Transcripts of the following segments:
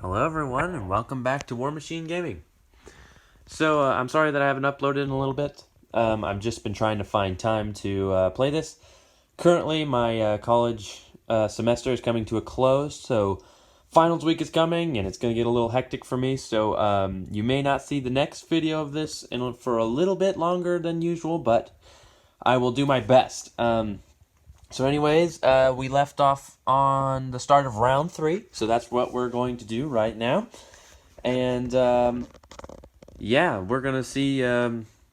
Hello everyone and welcome back to Warmachine Gaming. So I'm sorry that I haven't uploaded in a little bit. I've just been trying to find time to play this. Currently my college semester is coming to a close, so finals week is coming and it's going to get a little hectic for me. So you may not see the next video of this for a little bit longer than usual, but I will do my best. So anyways, we left off on the start of round 3, so that's what we're going to do right now. And yeah, we're gonna see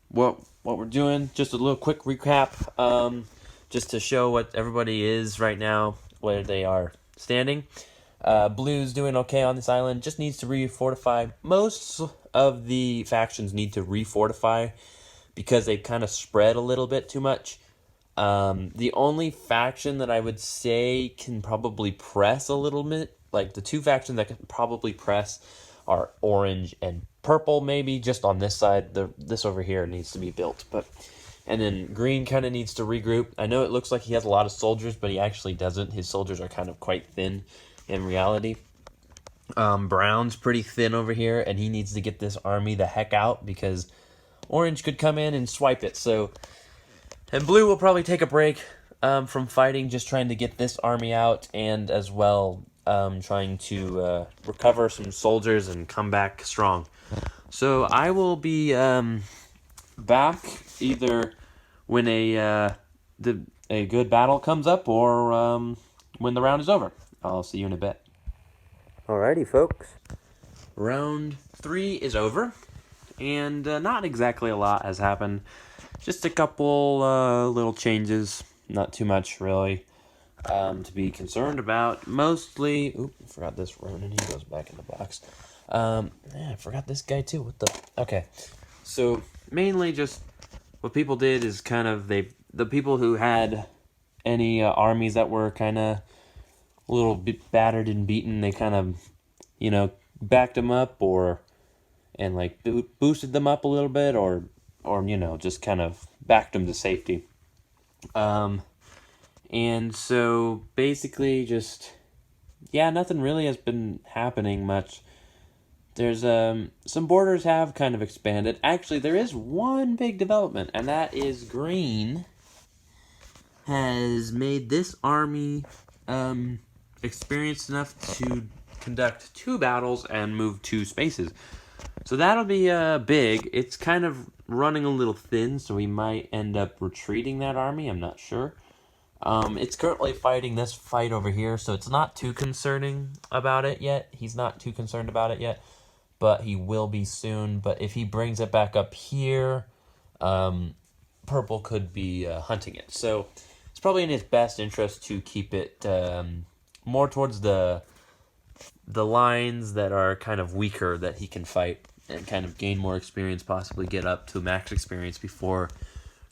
what we're doing. Just a little quick recap, just to show what everybody is right now, where they are standing. Blue's doing okay on this island. Just needs to refortify. Most of the factions need to refortify because they've kind of spread a little bit too much. The only faction that I would say can probably press a little bit, like the two factions that can probably press are orange and purple, maybe just on this side. This over here needs to be built, and then green kind of needs to regroup. I know it looks like he has a lot of soldiers, but he actually doesn't. His soldiers are kind of quite thin in reality. Brown's pretty thin over here, and he needs to get this army the heck out because orange could come in and swipe it. And blue will probably take a break from fighting, just trying to get this army out, and as well trying to recover some soldiers and come back strong. So I will be back either when a good battle comes up or when the round is over. I'll see you in a bit. Alrighty, folks. Round 3 is over, and not exactly a lot has happened. Just a couple little changes, not too much really to be concerned about. Mostly, oop, I forgot this Ronin, he goes back in the box. I forgot this guy too, what the, okay. So, mainly just what people did is kind of, the people who had any armies that were kind of a little bit battered and beaten, they kind of, backed them up and like boosted them up a little bit or just kind of backed them to safety. And so basically just, nothing really has been happening much. There's some borders have kind of expanded. Actually, there is one big development, and that is green has made this army experienced enough to conduct 2 battles and move 2 spaces. So that'll be big. It's kind of running a little thin, so we might end up retreating that army. I'm not sure. It's currently fighting this fight over here, so it's not too concerning about it yet. He's not too concerned about it yet, but he will be soon. But if he brings it back up here, purple could be hunting it. So it's probably in his best interest to keep it more towards the lines that are kind of weaker that he can fight and kind of gain more experience, possibly get up to max experience before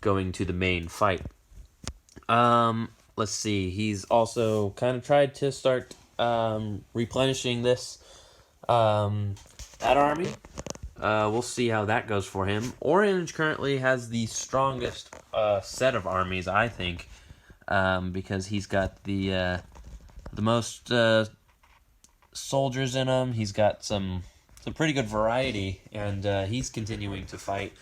going to the main fight. Let's see. He's also kind of tried to start replenishing this that army. We'll see how that goes for him. Orange currently has the strongest set of armies, I think, because he's got the most soldiers in him. He's got some pretty good variety, and he's continuing to fight.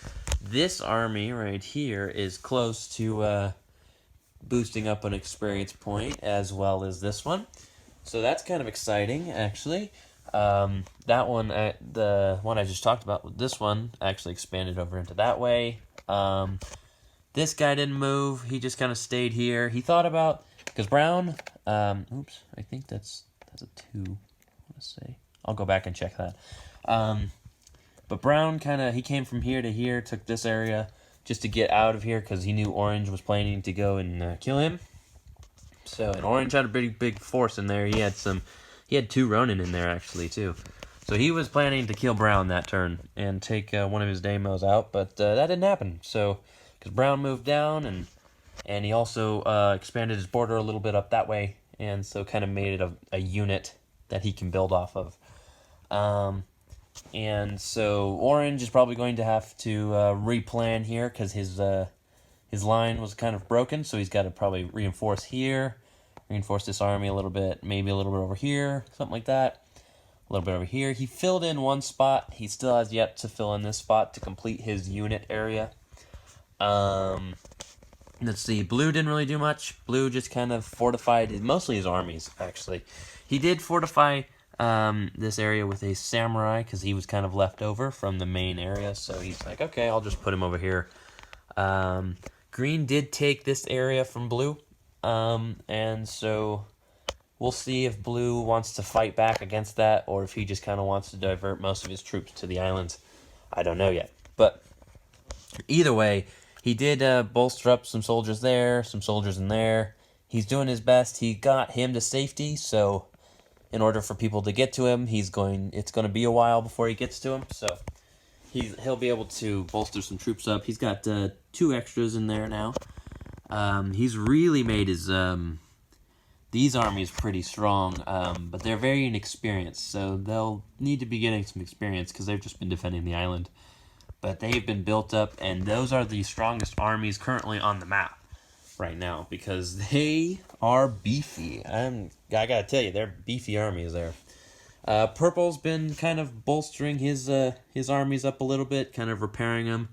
This army right here is close to boosting up an experience point, as well as this one. So that's kind of exciting, actually. That one, the one I just talked about, this one actually expanded over into that way. This guy didn't move. He just kind of stayed here. He thought about, because Brown, oops, I think that's a 2. Let's see. I'll go back and check that. But Brown he came from here to here, took this area just to get out of here because he knew Orange was planning to go and kill him. So, and Orange had a pretty big force in there. He had 2 Ronin in there actually too. So he was planning to kill Brown that turn and take one of his Deimos out, but that didn't happen. So, because Brown moved down and he also expanded his border a little bit up that way, and so kind of made it a unit that he can build off of. And so Orange is probably going to have to replan here because his line was kind of broken, so he's got to probably reinforce here, reinforce this army a little bit, maybe a little bit over here, something like that. a little bit over here. He filled in one spot. He still has yet to fill in this spot to complete his unit area. Let's see. Blue didn't really do much. Blue just kind of fortified mostly his armies, actually. He did fortify this area with a samurai because he was kind of left over from the main area. So he's like, okay, I'll just put him over here. Green did take this area from blue. And so we'll see if blue wants to fight back against that or if he just kind of wants to divert most of his troops to the islands. I don't know yet. But either way, he did bolster up some soldiers there, some soldiers in there. He's doing his best. He got him to safety, so in order for people to get to him, it's going to be a while before he gets to him. So he'll be able to bolster some troops up. He's got 2 extras in there now. He's really made his these armies pretty strong, but they're very inexperienced, so they'll need to be getting some experience because they've just been defending the island. But they've been built up, and those are the strongest armies currently on the map right now because they are beefy. I gotta tell you, they're beefy armies there. Purple's been kind of bolstering his armies up a little bit, kind of repairing them.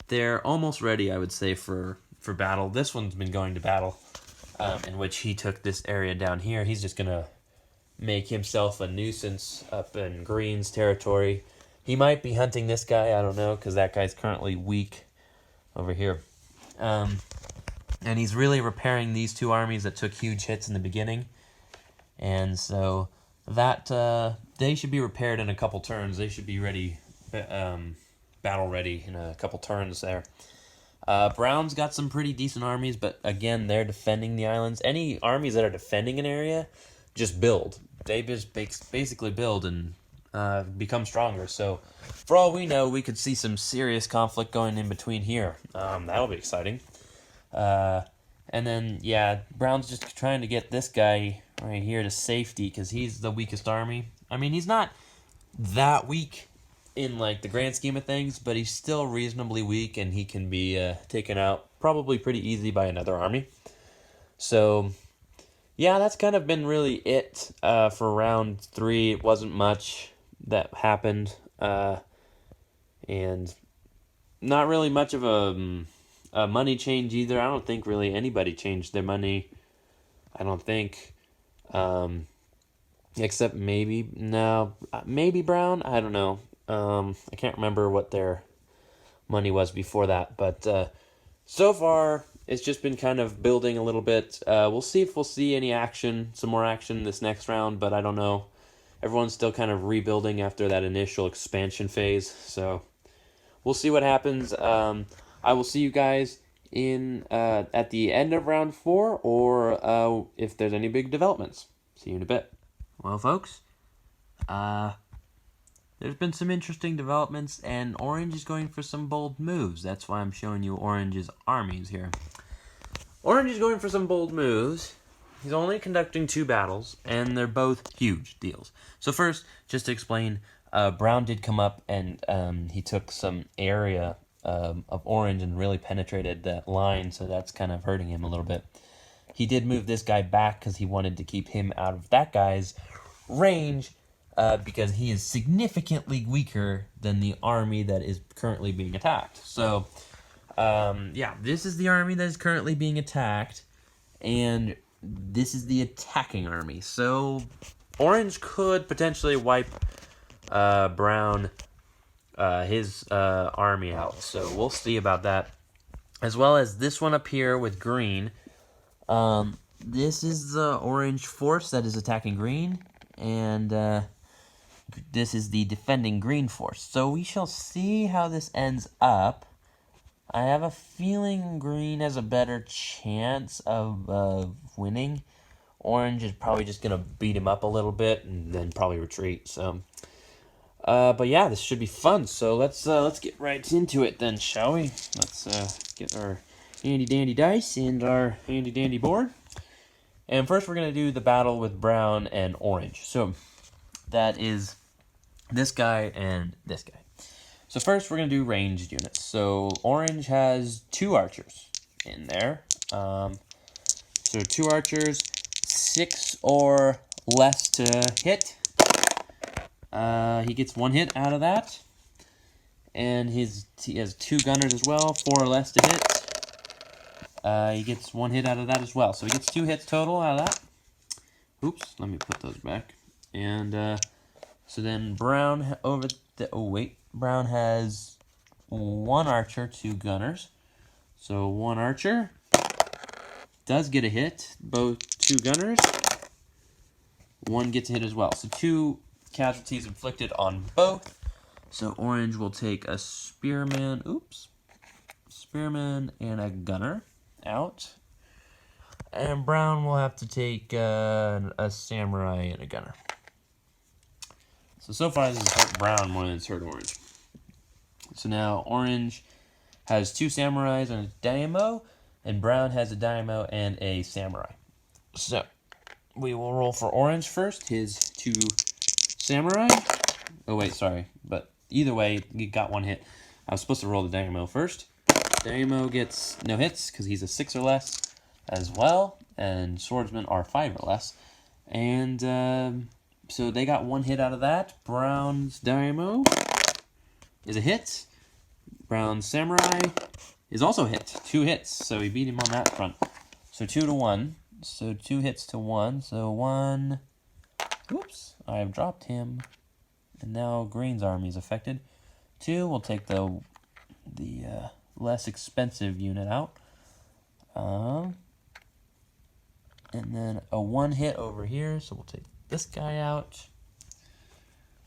They're almost ready, I would say, for battle. This one's been going to battle, in which he took this area down here. He's just gonna make himself a nuisance up in Green's territory. He might be hunting this guy, I don't know, because that guy's currently weak over here. And he's really repairing these 2 armies that took huge hits in the beginning. And so that they should be repaired in a couple turns. They should be ready, battle ready in a couple turns there. Brown's got some pretty decent armies, but again, they're defending the islands. Any armies that are defending an area just build. They just basically build and become stronger. So for all we know, we could see some serious conflict going in between here. That'll be exciting. And then, yeah, Brown's just trying to get this guy right here to safety because he's the weakest army. I mean, he's not that weak in, like, the grand scheme of things, but he's still reasonably weak, and he can be taken out probably pretty easy by another army. So, yeah, that's kind of been really it for round 3. It wasn't much that happened, and not really much of a money change either. I don't think really anybody changed their money. I don't think, except maybe Brown. I don't know. I can't remember what their money was before that, but so far it's just been kind of building a little bit. We'll see if we'll see any action, some more action this next round, but I don't know. Everyone's still kind of rebuilding after that initial expansion phase, so we'll see what happens. I will see you guys in at the end of round 4, or if there's any big developments. See you in a bit. Well, folks, there's been some interesting developments, and Orange is going for some bold moves. That's why I'm showing you Orange's armies here. Orange is going for some bold moves. He's only conducting 2 battles, and they're both huge deals. So first, just to explain, Brown did come up, and he took some area of Orange and really penetrated that line, so that's kind of hurting him a little bit. He did move this guy back because he wanted to keep him out of that guy's range, because he is significantly weaker than the army that is currently being attacked. So, yeah, this is the army that is currently being attacked, and this is the attacking army. So, Orange could potentially wipe Brown, his army out. So, we'll see about that. As well as this one up here with Green. This is the Orange force that is attacking Green, and this is the defending Green force. So we shall see how this ends up. I have a feeling Green has a better chance of winning. Orange is probably just going to beat him up a little bit and then probably retreat. So, but yeah, this should be fun. So let's get right into it then, shall we? Let's get our handy-dandy dice and our handy-dandy board. And first we're going to do the battle with Brown and Orange. So that is this guy and this guy. So first we're going to do ranged units. So Orange has 2 archers in there. So 2 archers, 6 or less to hit. He gets 1 hit out of that. And he has 2 gunners as well, 4 or less to hit. He gets 1 hit out of that as well. So he gets 2 hits total out of that. Oops, let me put those back. And so then Brown Brown has 1 archer, 2 gunners. So 1 archer does get a hit. Both 2 gunners. 1 gets a hit as well. So 2 casualties inflicted on both. So Orange will take a spearman. Spearman and a gunner out. And Brown will have to take a samurai and a gunner. So far this has hurt Brown more than it's hurt Orange. So now Orange has 2 samurais and a daimyo, and Brown has a daimyo and a samurai. So we will roll for Orange first, his 2 samurai. Oh wait, sorry, but either way, he got 1 hit. I was supposed to roll the daimyo first. Daimyo gets no hits because he's a 6 or less as well, and swordsmen are 5 or less. And so they got 1 hit out of that. Brown's daimyo is a hit. Brown's samurai is also hit. 2 hits, so he beat him on that front. So 2 to 1. So 2 hits to 1. So 1. Oops, I have dropped him. And now Green's army is affected. 2, we'll take the less expensive unit out. And then a 1 hit over here, so we'll take this guy out.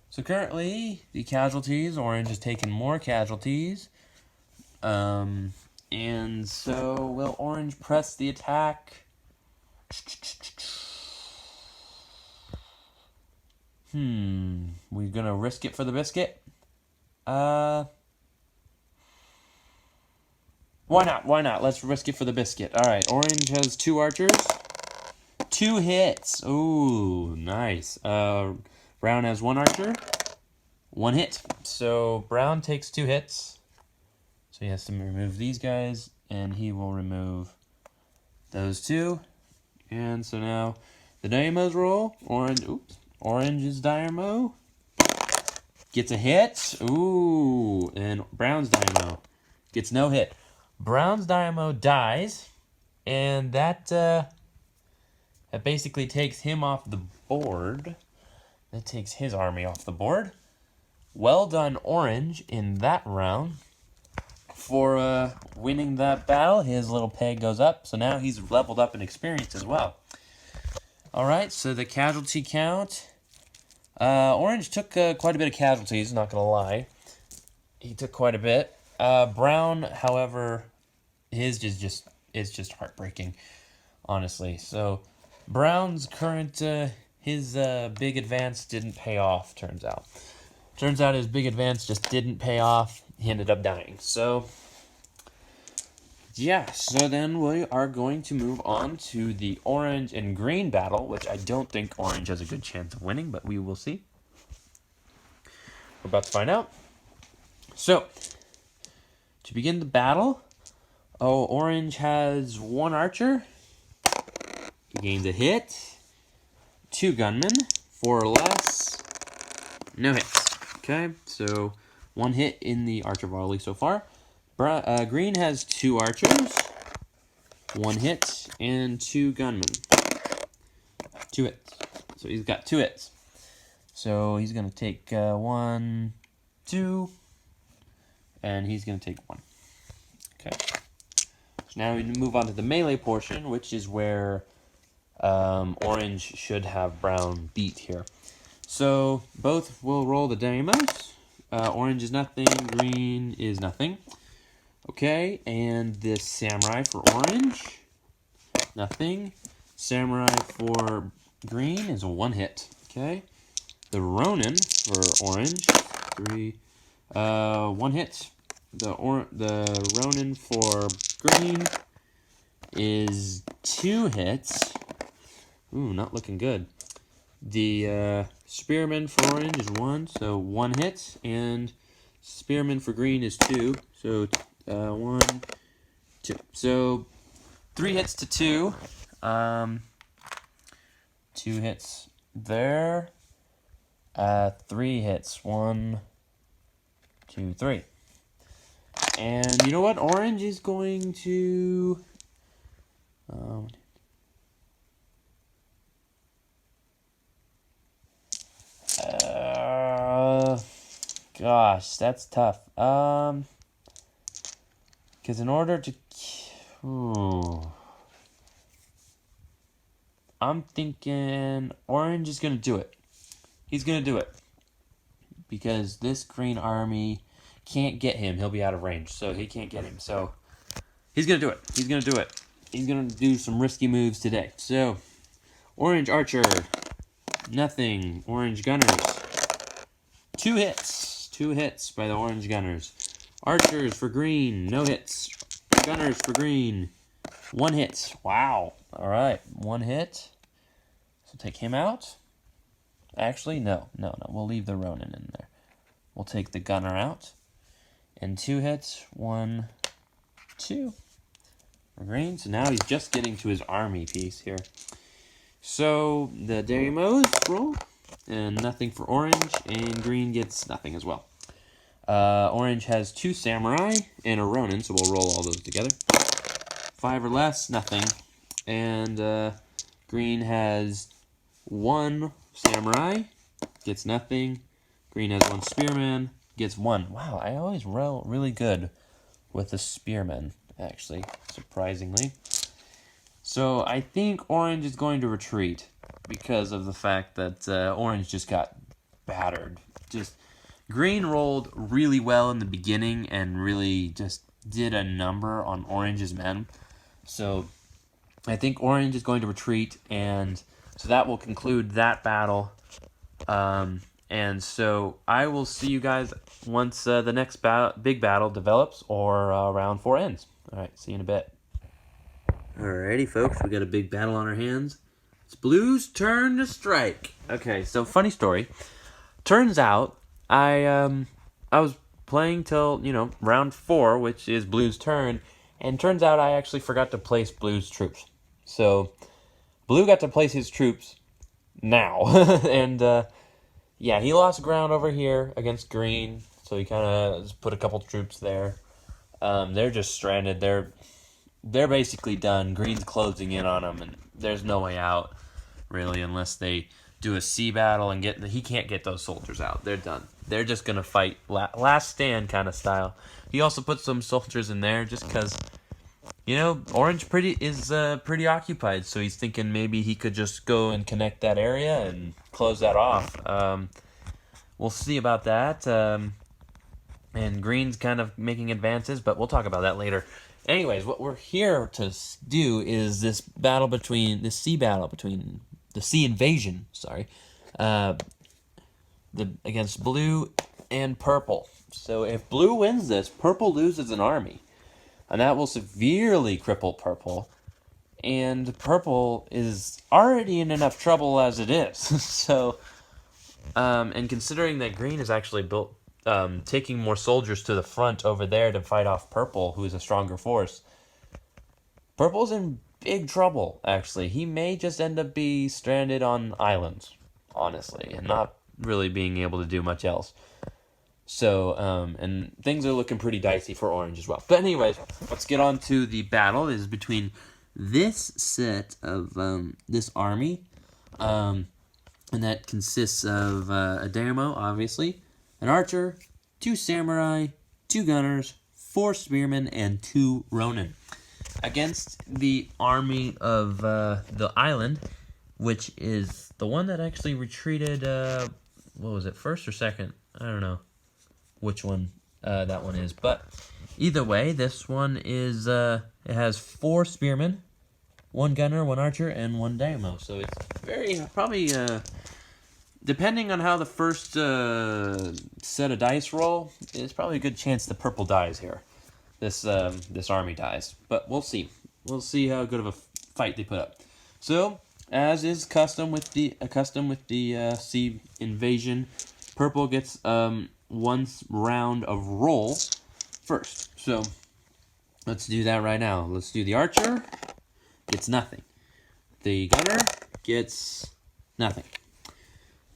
So currently, the casualties, Orange is taking more casualties. And so will Orange press the attack? We're gonna risk it for the biscuit? Why not? Why not? Let's risk it for the biscuit. Alright, Orange has 2 archers. 2 hits. Ooh, nice. Brown has 1 archer. 1 hit. So Brown takes 2 hits. So he has to remove these guys, and he will remove those 2. And so now the daimyo's roll. Orange's daimyo gets a hit. Ooh, and Brown's daimyo gets no hit. Brown's daimyo dies, and that basically takes him off the board. That takes his army off the board. Well done, Orange, in that round for winning that battle. His little peg goes up, so now he's leveled up in experience as well. Alright, so the casualty count. Orange took quite a bit of casualties, not going to lie. He took quite a bit. Brown, however, his is just heartbreaking, honestly. So Brown's current, his big advance didn't pay off, turns out. Turns out his big advance just didn't pay off. He ended up dying. So, yeah. So then we are going to move on to the orange and green battle, which I don't think Orange has a good chance of winning, but we will see. We're about to find out. So, to begin the battle, Orange has 1 archer. He gains a hit. 2 gunmen, 4 or less. No hits. Okay, so 1 hit in the archer volley so far. Green has 2 archers, 1 hit, and 2 gunmen. 2 hits. So he's got 2 hits. So he's going to take 1, 2, and he's going to take 1. Okay. So now we move on to the melee portion, which is where Orange should have Brown beat here. So both will roll the daimyos. Orange is nothing, green is nothing. Okay, and the samurai for Orange, nothing. Samurai for green is a 1 hit. Okay, the Ronin for Orange, 1 hit. The Ronin for green is 2 hits. Ooh, not looking good. The Spearman for Orange is 1, so 1 hit, and Spearman for Green is 2, so 1, 2. So 3 hits to 2. 2 hits there. 3 hits. 1, 2, 3. And you know what? Orange is going to... gosh, that's tough. Because in order to... I'm thinking orange is going to do it. He's going to do it. Because this green army can't get him. He'll be out of range, so he can't get him. So he's going to do it. He's going to do it. He's going to do some risky moves today. So, orange archer, nothing. Orange gunners, 2 hits. 2 hits by the orange gunners. Archers for green, no hits. Gunners for green, 1 hit. Wow. All right, 1 hit. So take him out. Actually, no. We'll leave the Ronin in there. We'll take the gunner out. And 2 hits. 1, 2. For green. So now he's just getting to his army piece here. So the Daimos roll. And nothing for orange. And green gets nothing as well. Orange has 2 samurai and a Ronin. So we'll roll all those together. 5 or less, nothing. And green has 1 samurai, gets nothing. Green has 1 spearman, gets 1. Wow, I always roll really good with the spearman, actually, surprisingly. So I think orange is going to retreat because of the fact that orange just got battered. Green rolled really well in the beginning and really just did a number on orange's men. So I think orange is going to retreat, and so that will conclude that battle. And so I will see you guys once the next big battle develops or round 4 ends. All right, see you in a bit. Alrighty, folks, we got a big battle on our hands. It's blue's turn to strike. Okay, so funny story. Turns out I was playing till round 4, which is blue's turn, and turns out I actually forgot to place blue's troops. So blue got to place his troops now, and yeah, he lost ground over here against green. So he kind of put a couple troops there. They're just stranded. They're basically done. Green's closing in on them, and there's no way out really unless they do a sea battle and he can't get those soldiers out. They're done. They're just gonna fight last stand kind of style. He also put some soldiers in there just because, orange is pretty occupied. So he's thinking maybe he could just go and connect that area and close that off. We'll see about that. And green's kind of making advances, but we'll talk about that later. Anyways, what we're here to do is this sea invasion, against blue and purple. So if blue wins this, purple loses an army, and that will severely cripple purple. And purple is already in enough trouble as it is. So, and considering that green is actually taking more soldiers to the front over there to fight off purple, who is a stronger force, purple's in big trouble, actually. He may just end up being stranded on islands, honestly, and not really being able to do much else. So, and things are looking pretty dicey for orange as well. But anyways, let's get on to the battle. It is between this set of, this army, and that consists of a Daimyo, obviously, an archer, 2 samurai, 2 gunners, 4 spearmen, and 2 ronin. Against the army of the island, which is the one that actually retreated, what was it, first or second? I don't know which one that one is. But either way, this one is, it has 4 spearmen, 1 gunner, 1 archer, and 1 daimyo. So it's very, probably, depending on how the first set of dice roll, it's probably a good chance the purple dies here. This army dies, but we'll see. We'll see how good of a fight they put up. So, as is custom with the sea invasion, purple gets 1 round of roll first. So, let's do that right now. Let's do the archer. Gets nothing. The gunner gets nothing.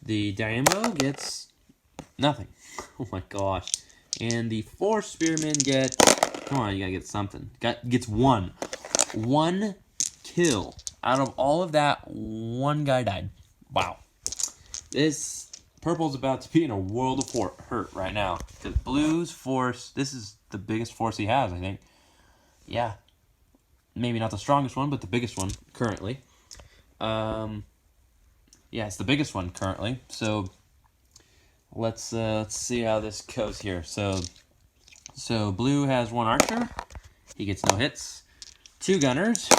The Dynamo gets nothing. Oh my gosh. And the 4 spearmen get, come on, you gotta get something. Gets 1. 1 kill. Out of all of that, 1 guy died. Wow. This purple's about to be in a world of hurt right now. Because blue's force, this is the biggest force he has, I think. Yeah. Maybe not the strongest one, but the biggest one currently. Yeah, it's the biggest one currently. So let's see how this goes here. So blue has 1 archer. He gets no hits. 2 gunners.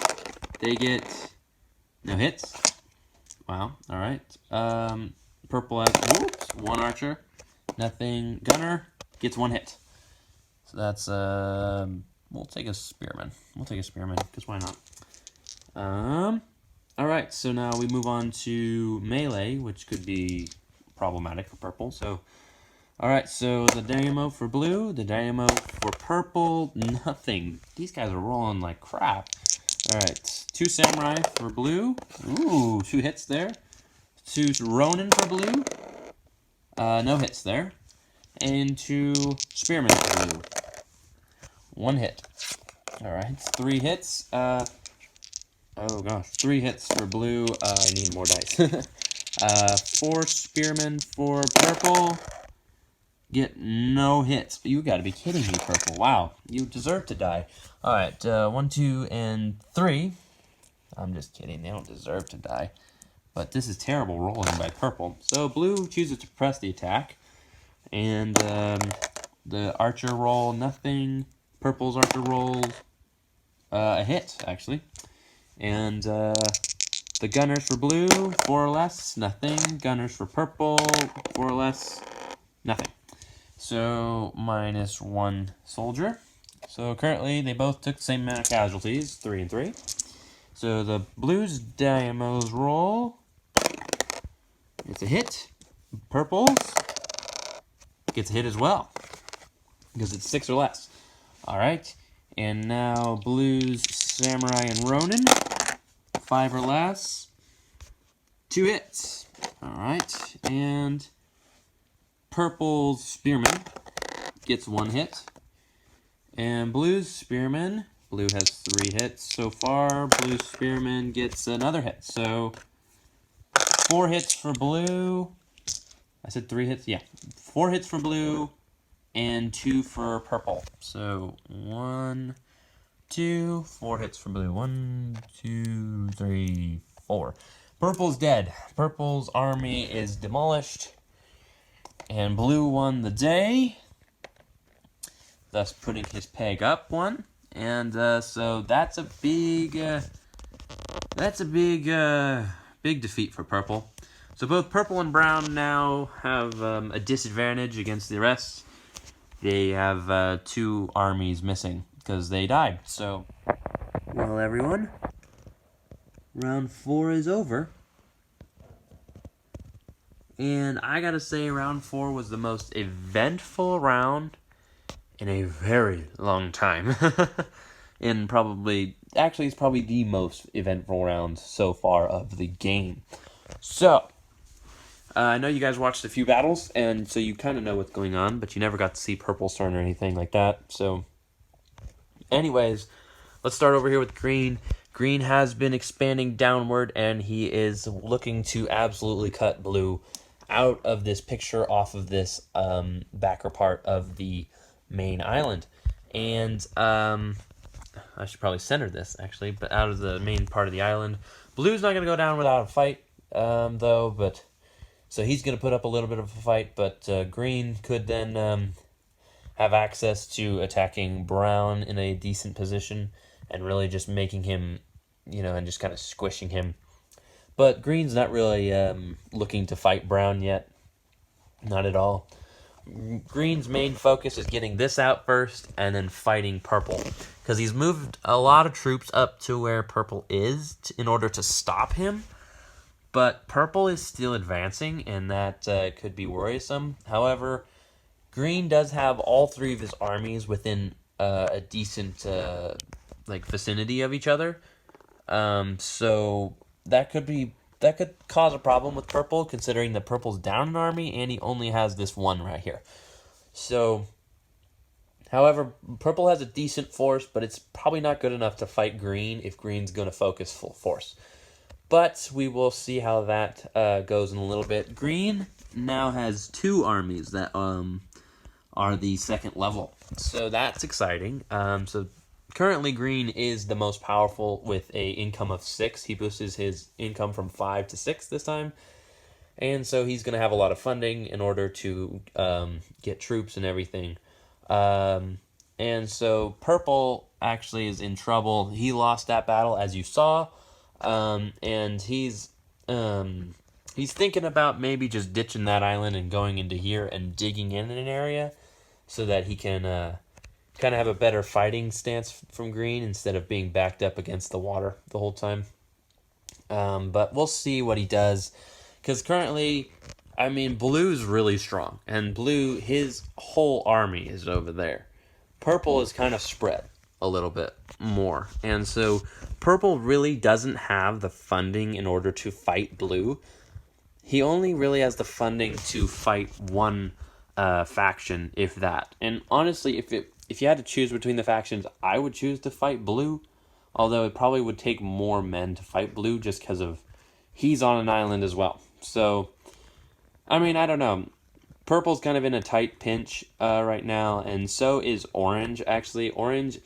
They get no hits. Wow. All right. Purple has 1 archer. Nothing. Gunner gets 1 hit. So that's we'll take a spearman. We'll take a spearman because why not? All right. So now we move on to melee, which could be problematic for purple. So. All right, so the dynamo for blue, the dynamo for purple, nothing. These guys are rolling like crap. All right, 2 samurai for blue. Ooh, 2 hits there. 2 ronin for blue. No hits there. And 2 spearmen for blue. 1 hit. All right, 3 hits. Oh gosh, 3 hits for blue. I need more dice. 4 spearmen for purple. Get no hits. You gotta be kidding me, purple. Wow, you deserve to die. Alright, 1, 2, and 3. I'm just kidding, they don't deserve to die. But this is terrible rolling by purple. So blue chooses to press the attack. And the archer roll, nothing. Purple's archer rolls a hit, actually. And the gunners for blue, 4 or less, nothing. Gunners for purple, 4 or less, nothing. So, minus 1 soldier. So, currently, they both took the same amount of casualties, 3 and 3. So, the blues dynamos roll. It's a hit. Purples gets a hit as well, because it's 6 or less. Alright, and now blues, samurai, and ronin, 5 or less. 2 hits. Alright, and purple's spearman gets 1 hit. And blue's spearman, blue has 3 hits so far. Blue's spearman gets another hit. So 4 hits for blue. I said 3 hits? Yeah. 4 hits for blue and 2 for purple. So 1, 2, 4 hits for blue. 1, 2, 3, 4. Purple's dead. Purple's army is demolished. And blue won the day, thus putting his peg up 1. And so that's a big defeat for purple. So both purple and brown now have a disadvantage against the rest. They have 2 armies missing because they died. So, well, everyone, round 4 is over. And I gotta say, round 4 was the most eventful round in a very long time. It's probably the most eventful round so far of the game. So, I know you guys watched a few battles, and so you kind of know what's going on, but you never got to see Purple's turn or anything like that. So, anyways, let's start over here with Green. Green has been expanding downward, and he is looking to absolutely cut Blue out of this picture off of this backer part of the main island. And I should probably center this, actually, but out of the main part of the island. Blue's not going to go down without a fight, though, but so he's going to put up a little bit of a fight, but Green could then have access to attacking Brown in a decent position and really just making him, and just kind of squishing him. But Green's not really looking to fight Brown yet. Not at all. Green's main focus is getting this out first and then fighting Purple. Because he's moved a lot of troops up to where Purple is in order to stop him. But Purple is still advancing, and that could be worrisome. However, Green does have all 3 of his armies within a decent vicinity of each other. So that could be cause a problem with purple, considering that purple's down an army and he only has this one right here. So, however, purple has a decent force, but it's probably not good enough to fight green if green's going to focus full force. But we will see how that goes in a little bit. Green now has 2 armies that are the 2nd level, so that's exciting. So currently green is the most powerful with a income of 6. He boosted his income from 5 to 6 this time, and so he's going to have a lot of funding in order to get troops and everything. And so purple actually is in trouble. He lost that battle, as you saw. And he's thinking about maybe just ditching that island and going into here and digging in an area so that he can kind of have a better fighting stance from green instead of being backed up against the water the whole time. But we'll see what he does, because currently, I mean, blue's really strong, and blue, his whole army is over there. Purple is kind of spread a little bit more, and so purple really doesn't have the funding in order to fight blue. He only really has the funding to fight one faction, if that. And honestly, if you had to choose between the factions, I would choose to fight blue, although it probably would take more men to fight blue just because of he's on an island as well. So, I mean, I don't know. Purple's kind of in a tight pinch right now, and so is orange. Actually, orange,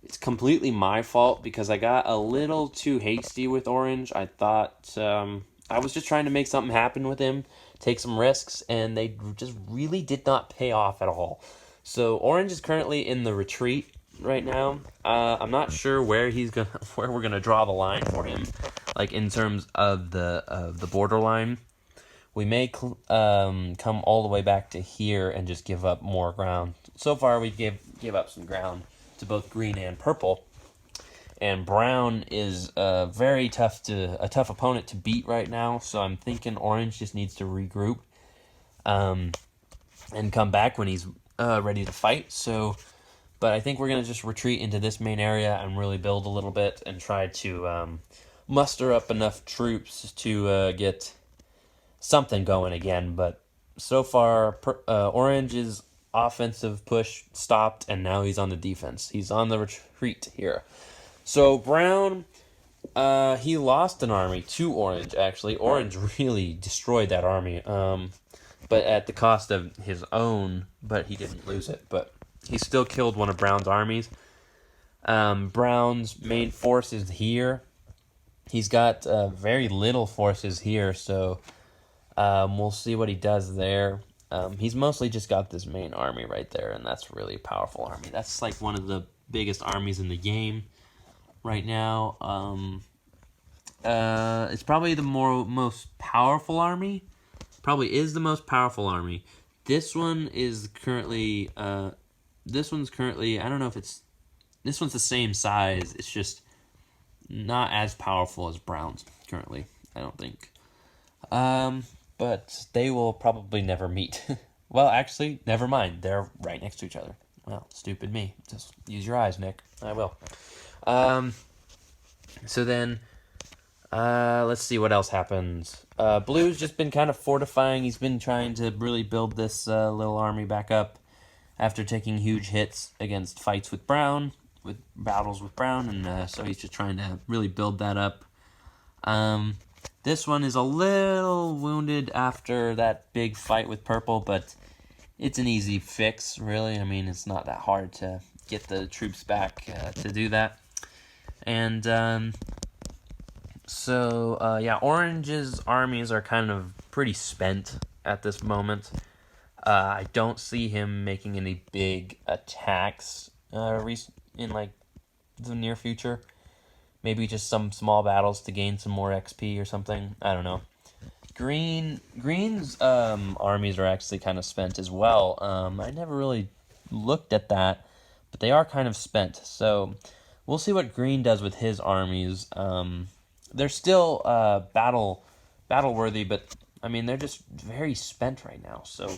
it's completely my fault because I got a little too hasty with orange. I thought I was just trying to make something happen with him, take some risks, and they just really did not pay off at all. So orange is currently in the retreat right now. I'm not sure where we're gonna draw the line for him, like in terms of the borderline. We may come all the way back to here and just give up more ground. So far, we give up some ground to both green and purple. And brown is a tough opponent to beat right now. So I'm thinking orange just needs to regroup and come back when he's ready to fight. So, but I think we're gonna just retreat into this main area and really build a little bit and try to muster up enough troops to get something going again. But so far, Orange's offensive push stopped, and now he's on the defense. He's on the retreat here. So Brown, he lost an army to Orange, actually. Orange really destroyed that army, but at the cost of his own, but he didn't lose it. But he still killed one of Brown's armies. Brown's main force is here. He's got very little forces here, so we'll see what he does there. He's mostly just got this main army right there, and that's a really powerful army. That's like one of the biggest armies in the game right now. It's probably the most powerful army. Probably is the most powerful army. This one is currently, this one's currently, I don't know if this one's the same size. It's just not as powerful as Brown's currently, I don't think. But they will probably never meet. Well, actually, never mind. They're right next to each other. Well, stupid me. Just use your eyes, Nick. I will. So then, let's see what else happens. Blue's just been kind of fortifying. He's been trying to really build this little army back up after taking huge hits against fights with Brown, with battles with Brown, and so he's just trying to really build that up. This one is a little wounded after that big fight with Purple, but it's an easy fix, really. I mean, it's not that hard to get the troops back to do that. And yeah, Orange's armies are kind of pretty spent at this moment. I don't see him making any big attacks in like the near future. Maybe just some small battles to gain some more XP or something. I don't know. Green's armies are actually kind of spent as well. I never really looked at that, but they are kind of spent. So we'll see what Green does with his armies. They're still battle worthy, but I mean they're just very spent right now. So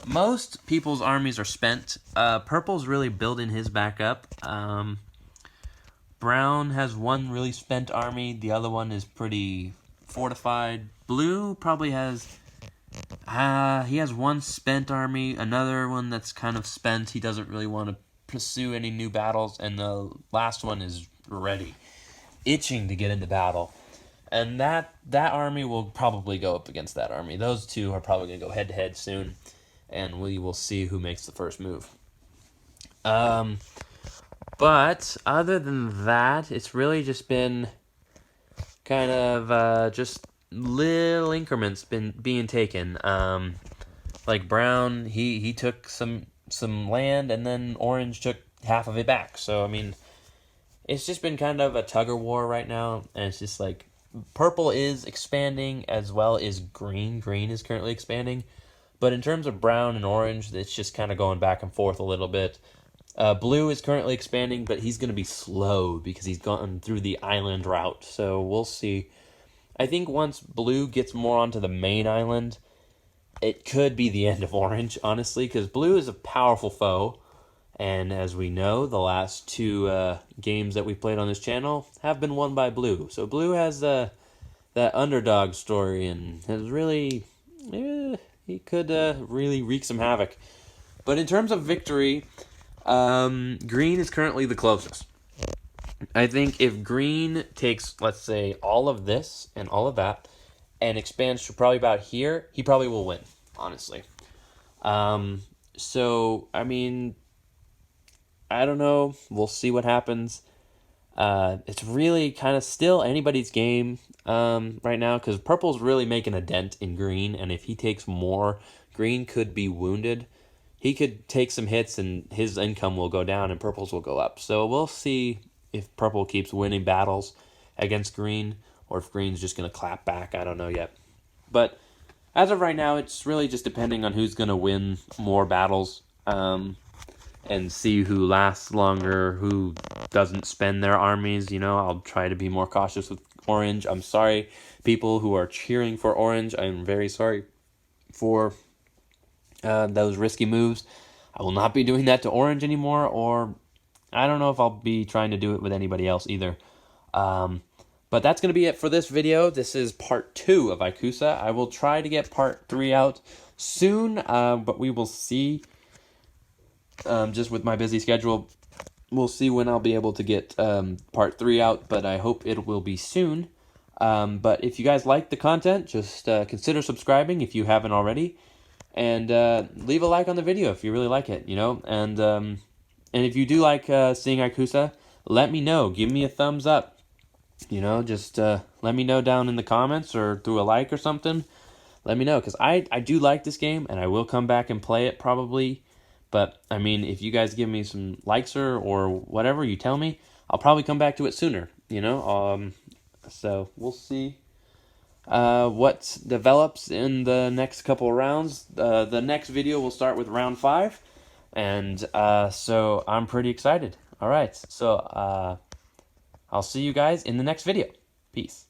most people's armies are spent. Purple's really building his back up. Brown has one really spent army. The other one is pretty fortified. Blue probably has, he has one spent army, another one that's kind of spent. He doesn't really want to pursue any new battles, and the last one is ready, itching to get into battle. And that army will probably go up against that army. Those two are probably going to go head-to-head soon, and we will see who makes the first move. But other than that, it's really just been kind of just little increments being taken. Like Brown, he took some land, and then Orange took half of it back. So I mean, it's just been kind of a tug of war right now, and it's just like purple is expanding as well as green. Green is currently expanding, but in terms of brown and orange, it's just kind of going back and forth a little bit. Blue is currently expanding, but he's going to be slow because he's gone through the island route. So we'll see. I think once blue gets more onto the main island, it could be the end of orange, honestly, because blue is a powerful foe. And as we know, the last two games that we've played on this channel have been won by blue. So blue has that underdog story and has really, he could really wreak some havoc. But in terms of victory, green is currently the closest. I think if green takes, let's say, all of this and all of that and expands to probably about here, he probably will win, honestly. So, I mean, I don't know. We'll see what happens. It's really kind of still anybody's game right now because purple's really making a dent in green, and if he takes more, green could be wounded. He could take some hits and his income will go down and purple's will go up. So we'll see if purple keeps winning battles against green or if green's just going to clap back. I don't know yet. But as of right now, it's really just depending on who's going to win more battles and see who lasts longer, who doesn't spend their armies. You know, I'll try to be more cautious with orange. I'm sorry, people who are cheering for orange. I'm very sorry for those risky moves. I will not be doing that to orange anymore, or I don't know if I'll be trying to do it with anybody else either. But that's going to be it for this video. This is part 2 of Ikusa. I will try to get part 3 out soon, but we will see. Just with my busy schedule, we'll see when I'll be able to get part 3 out, but I hope it will be soon. But if you guys like the content, just consider subscribing if you haven't already. And leave a like on the video if you really like it, you know. And if you do like seeing Ikusa, let me know. Give me a thumbs up. You know, just let me know down in the comments or through a like or something. Let me know, because I do like this game, and I will come back and play it probably. But, I mean, if you guys give me some likes or whatever you tell me, I'll probably come back to it sooner, you know. So, we'll see what develops in the next couple of rounds. The next video will start with round 5, and so I'm pretty excited. All right, so I'll see you guys in the next video. Peace.